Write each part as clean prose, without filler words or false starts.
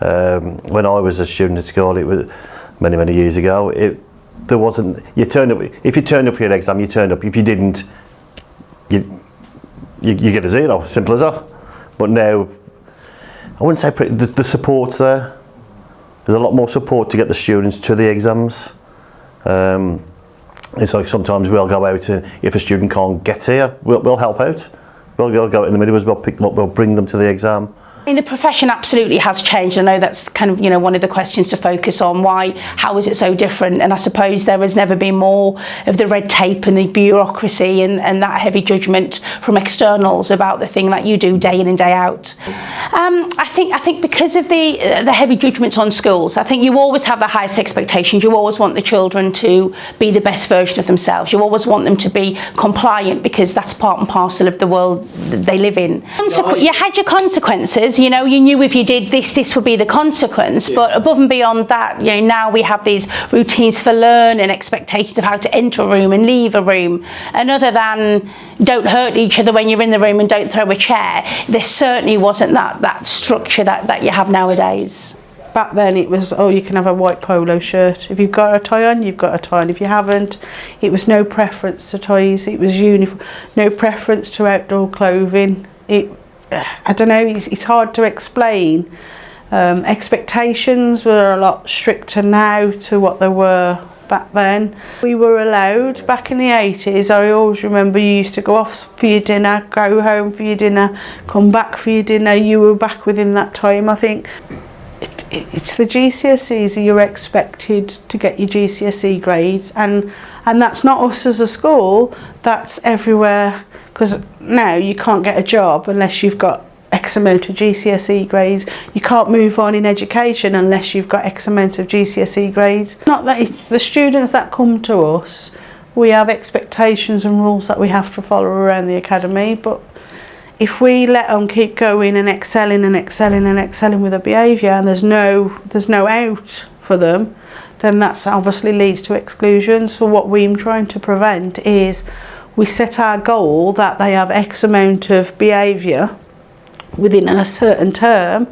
When I was a student at school, it was many years ago. There wasn't. You turned up. If you turned up for your exam, you turned up. If you didn't, you get a 0. Simple as that. But now, I wouldn't say the support's there. There's a lot more support to get the students to the exams. It's like sometimes we'll go out and if a student can't get here, we'll help out. We'll go out in the middle, we'll pick them up, we'll bring them to the exam. I mean, the profession absolutely has changed. I know that's kind of, one of the questions to focus on. How is it so different? And I suppose there has never been more of the red tape and the bureaucracy and that heavy judgment from externals about the thing that you do day in and day out. I think because of the heavy judgments on schools, I think you always have the highest expectations. You always want the children to be the best version of themselves. You always want them to be compliant because that's part and parcel of the world that they live in. You had your consequences. You knew if you did this would be the consequence. Yeah. But above and beyond that, now we have these routines for learning, expectations of how to enter a room and leave a room. And other than don't hurt each other when you're in the room and don't throw a chair, there certainly wasn't that structure that you have nowadays. Back then it was, you can have a white polo shirt. If you've got a tie on, you've got a tie on. If you haven't, it was no preference to ties. It was uniform, no preference to outdoor clothing. I don't know, it's hard to explain. Expectations were a lot stricter now to what they were back then. We were allowed, back in the 80s, I always remember you used to go off for your dinner, go home for your dinner, come back for your dinner, you were back within that time. I think it's the GCSEs, you're expected to get your GCSE grades, and that's not us as a school, that's everywhere. Because now you can't get a job unless you've got X amount of GCSE grades. You can't move on in education unless you've got X amount of GCSE grades. Not that if the students that come to us, we have expectations and rules that we have to follow around the academy, but if we let them keep going and excelling and excelling and excelling with their behaviour and there's no out for them, then that obviously leads to exclusion. So what we're trying to prevent is we set our goal that they have X amount of behaviour within a certain term,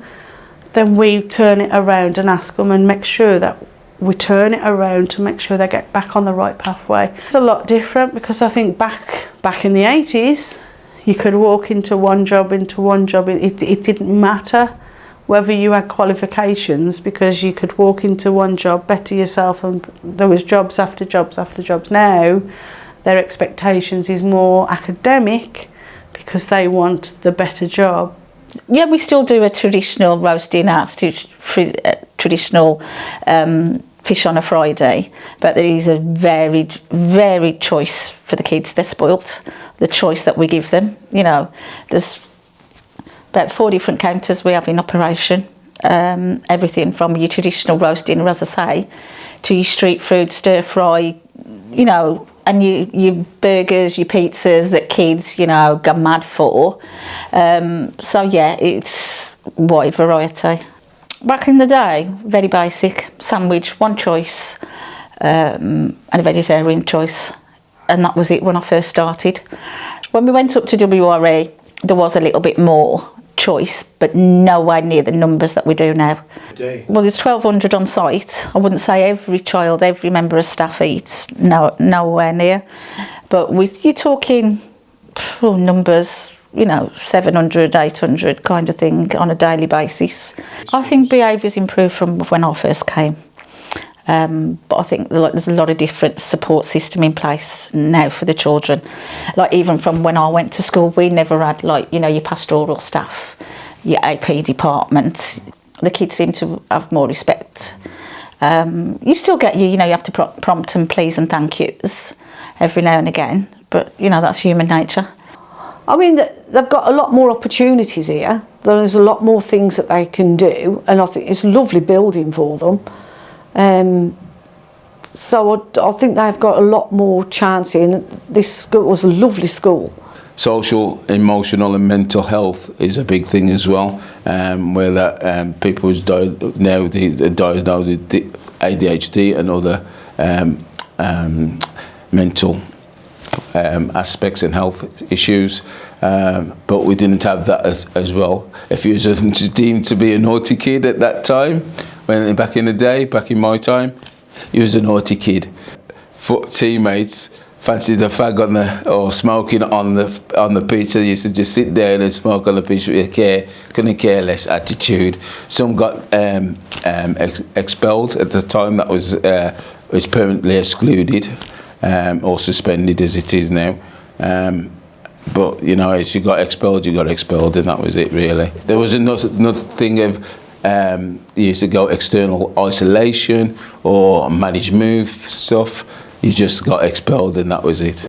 then we turn it around and ask them and make sure that we turn it around to make sure they get back on the right pathway. It's a lot different because I think back in the 80s, you could walk into one job. It didn't matter whether you had qualifications because you could walk into one job, better yourself, and there was jobs after jobs after jobs. Now, their expectations is more academic because they want the better job. Yeah, we still do a traditional roast dinner, traditional fish on a Friday, but there is a varied choice for the kids. They're spoilt, the choice that we give them. There's about 4 different counters we have in operation. Everything from your traditional roast dinner, as I say, to your street food, stir fry, and your burgers, your pizzas that kids, go mad for. So yeah, it's wide variety. Back in the day, very basic, sandwich, one choice, and a vegetarian choice. And that was it when I first started. When we went up to WRE, there was a little bit more choice, but nowhere near the numbers that we do now. Well, there's 1,200 on site. I wouldn't say every child, every member of staff eats, nowhere near. But you're talking numbers, 700, 800 kind of thing on a daily basis. I think behaviour's improved from when I first came. But I think there's a lot of different support system in place now for the children. Like even from when I went to school, we never had your pastoral staff, your AP department. The kids seem to have more respect. You still get you have to prompt and please and thank yous every now and again, but that's human nature. I mean, they've got a lot more opportunities here. There's a lot more things that they can do, and I think it's a lovely building for them. So I think they've got a lot more chance in. This school was a lovely school. Social, emotional and mental health is a big thing as well, where that people now diagnosed with ADHD and other mental aspects and health issues. But we didn't have that as well. If you was deemed to be a naughty kid at that time, when back in the day, back in my time, you was a naughty kid. Teammates fancied the fag on the or smoking on the pitch. They used to just sit there and smoke on the pitch with couldn't care less attitude. Some got expelled at the time. That was permanently excluded or suspended as it is now. But you know, if you got expelled, you got expelled, and that was it really. There was another thing of you used to go external isolation or managed move stuff. You just got expelled and that was it.